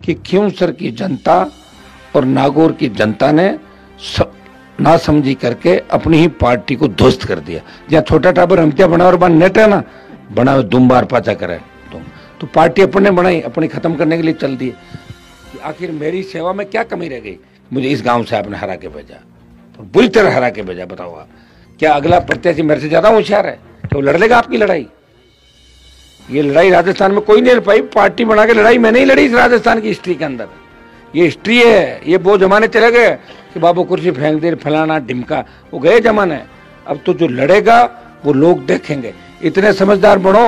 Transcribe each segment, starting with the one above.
कि खिंवसर की जनता और नागौर की जनता ने ना समझी करके अपनी ही पार्टी को ध्वस्त कर दिया। जहाँ छोटा टाबर हमत्या बना और बन नेट है ना बना दुम बार पाचा करे तुम तो पार्टी अपने बनाई अपनी खत्म करने के लिए चल दी। आखिर मेरी सेवा में क्या कमी रह गई? मुझे इस गांव से आपने हरा के भेजा, तो बुरी तरह हरा के भेजा। बताओ आप, क्या अगला प्रत्याशी मेरे से ज्यादा होशियार है कि वो लड़ लेगा आपकी लड़ाई? ये लड़ाई राजस्थान में कोई नहीं लड़ पाई। पार्टी बना के लड़ाई मैंने ही लड़ी इस राजस्थान की हिस्ट्री के अंदर। ये हिस्ट्री है। ये वो जमाने चले गए कि बाबू कुर्सी फेंक दे फलाना ढिमका, वो गए जमाने। अब तो जो लड़ेगा वो लोग देखेंगे। इतने समझदार बनो।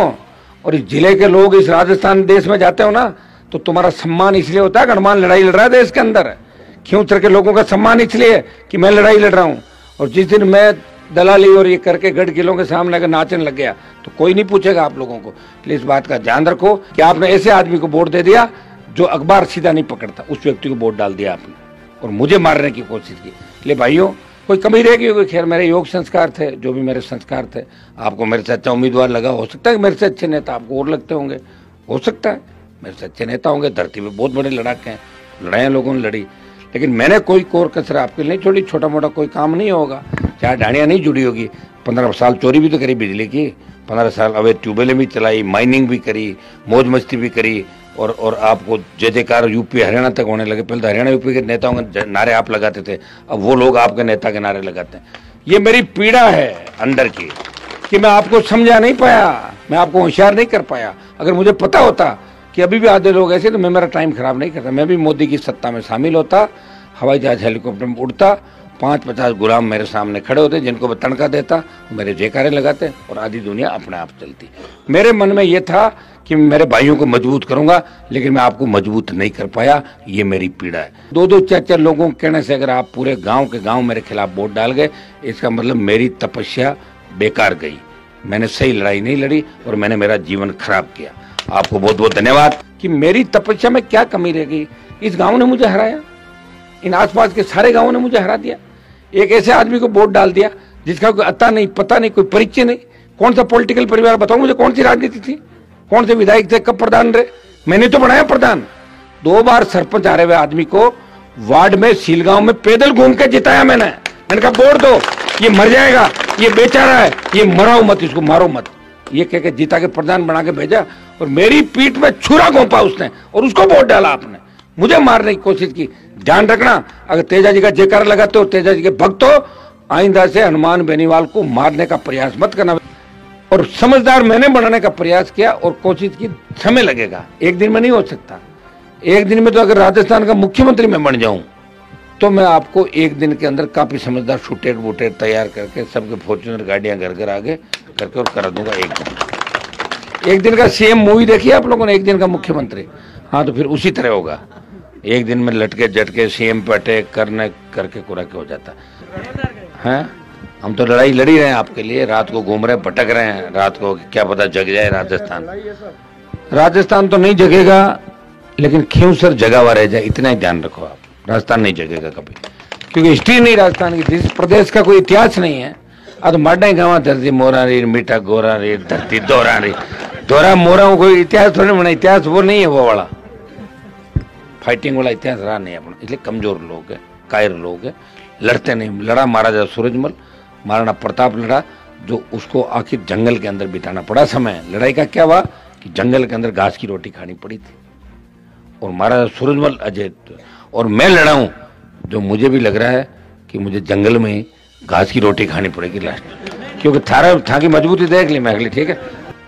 और इस जिले के लोग इस राजस्थान देश में जाते हो ना तो तुम्हारा सम्मान इसलिए होता है गणमान लड़ाई लड़ रहा है देश के अंदर। खिंवसर के लोगों का सम्मान इसलिए कि मैं लड़ाई लड़ रहा हूं। और जिस दिन मैं दलाली और ये करके गढ़ किलों के सामने अगर नाचने लग गया तो कोई नहीं पूछेगा आप लोगों को। इसलिए इस बात का ध्यान रखो कि आपने ऐसे आदमी को वोट दे दिया जो अखबार सीधा नहीं पकड़ता, उस व्यक्ति को वोट डाल दिया आपने और मुझे मारने की कोशिश की। इसलिए भाइयों, कोई कमी रहेगी होगी। खैर, मेरे योग संस्कार थे, जो भी मेरे संस्कार थे। आपको मेरे से अच्छा उम्मीदवार लगा, हो सकता है मेरे से अच्छे नेता आपको और लगते होंगे, हो सकता है मेरे से अच्छे नेता होंगे। धरती पे बहुत बड़े लड़ाके हैं, लड़ाइयाँ लोगों ने लड़ी, लेकिन मैंने कोई कोर कसर आपके लिए नहीं छोड़ी। छोटा मोटा कोई काम नहीं होगा, चाहे डांडियाँ नहीं जुड़ी होगी। 15 साल चोरी भी तो करी बिजली की, 15 साल अवैध ट्यूबवेलें भी चलाई, माइनिंग भी करी, मौज मस्ती भी करी। और आपको जय जयकार यूपी हरियाणा तक होने लगे। पहले तो हरियाणा यूपी के नेताओं के नारे आप लगाते थे, अब वो लोग आपके नेता के नारे लगाते हैं। ये मेरी पीड़ा है अंदर की कि मैं आपको समझा नहीं पाया, मैं आपको होशियार नहीं कर पाया। अगर मुझे पता होता कि अभी भी आधे लोग ऐसे, तो मैं मेरा टाइम खराब नहीं करता। मैं भी मोदी की सत्ता में शामिल होता, हवाई जहाज हेलीकॉप्टर में उड़ता, 5-50 गुलाम मेरे सामने खड़े होते जिनको मैं तनखा देता, मेरे जयकारे लगाते और आधी दुनिया अपने आप चलती। मेरे मन में यह था कि मेरे भाइयों को मजबूत करूंगा, लेकिन मैं आपको मजबूत नहीं कर पाया। ये मेरी पीड़ा है। 2-2 4-4 लोगों के कहने से अगर आप पूरे गांव के गांव मेरे खिलाफ वोट डाल गए, इसका मतलब मेरी तपस्या बेकार गई। मैंने सही लड़ाई नहीं लड़ी और मैंने मेरा जीवन खराब किया। आपको बहुत बहुत धन्यवाद कि मेरी तपस्या में क्या कमी रह गई। इस गाँव ने मुझे हराया, इन आसपास के सारे गाँवों ने मुझे हरा दिया। एक ऐसे आदमी को वोट डाल दिया जिसका कोई अता नहीं, पता नहीं, कोई परिचय नहीं। कौन सा पॉलिटिकल परिवार बताओ मुझे, कौन सी राजनीति थी, कौन से विधायक थे, कब प्रधान रहे? मैंने तो बनाया प्रधान। 2 बार सरपंच हारे हुए आदमी को वार्ड में सीलगांव में पैदल घूम के जिताया मैंने कहा वोट दो, ये मर जाएगा, ये बेचारा है, ये मराओ मत, इसको मारो मत, ये कह के जिता के प्रधान बना के भेजा। और मेरी पीठ में छुरा घोंपा उसने और उसको वोट डाला आपने, मुझे मारने की कोशिश की। ध्यान रखना, अगर तेजा जी का जयकारा लगाते हो, तेजा जी के भक्त हो, आइंदा से हनुमान बेनीवाल को मारने का प्रयास मत करना। और समझदार मैंने बनाने का प्रयास किया और कोशिश की। समय लगेगा, एक दिन में नहीं हो सकता। एक दिन में तो अगर राजस्थान का मुख्यमंत्री मैं बन जाऊं तो मैं आपको एक दिन के अंदर काफी समझदार शूटेड वूटेड तैयार करके सबके फॉर्च्यूनर गाड़ियां घर घर आगे करके और करा दूंगा। एक दिन का सीएम मूवी देखिए आप लोगों ने, एक दिन का मुख्यमंत्री। हाँ, तो फिर उसी तरह होगा। एक दिन में लटके झटके सीएम पे अटैक करने करके कुरा के हो जाता है। हम तो लड़ाई लड़ी रहे हैं आपके लिए, रात को घूम रहे, भटक रहे हैं रात को, क्या पता जग जाए राजस्थान। राजस्थान तो नहीं जगेगा, लेकिन खिंवसर जगा हुआ रह जाए, इतना ही ध्यान रखो आप। राजस्थान नहीं जगेगा कभी, क्योंकि हिस्ट्री नहीं राजस्थान की, जिस प्रदेश का कोई इतिहास नहीं है। अब माडा गाँव धरती मोरा रे, मीठा गोरा रे, धरती दोहरा रे, दोहरा मोरा, कोई इतिहास थोड़ी बना। इतिहास वो नहीं है, वो वाला फाइटिंग वाला इतिहास रहा नहीं अपना। इसलिए कमजोर लोग है, कायर लोग है, लड़ते नहीं। लड़ा महाराजा सूरजमल, महाराणा प्रताप लड़ा, जो उसको आखिर जंगल के अंदर बिताना पड़ा समय। लड़ाई का क्या हुआ कि जंगल के अंदर घास की रोटी खानी पड़ी थी और महाराजा सूरजमल अजय। और मैं लड़ा हूं, जो मुझे भी लग रहा है कि मुझे जंगल में घास की रोटी खानी पड़ेगी लास्ट, क्योंकि था की मजबूती देख ली मैं अगली, ठीक है।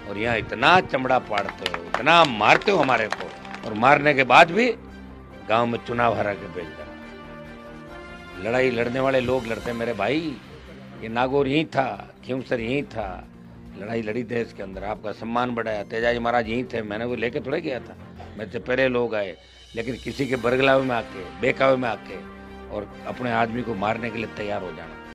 और यहाँ इतना चमड़ा पाड़ते हो, इतना मारते हो हमारे को, और मारने के बाद भी गांव में चुनाव हरा के भेज देना। लड़ाई लड़ने वाले लोग लड़ते मेरे भाई। ये नागौर यहीं था, खिंवसर यहीं था, लड़ाई लड़ी देश के अंदर, आपका सम्मान बढ़ाया। तेजाजी महाराज यहीं थे, मैंने वो लेके थोड़े गया था, मेरे से पहले लोग आए। लेकिन किसी के बरगलावे में आके, बेकावे में आके और अपने आदमी को मारने के लिए तैयार हो जाना,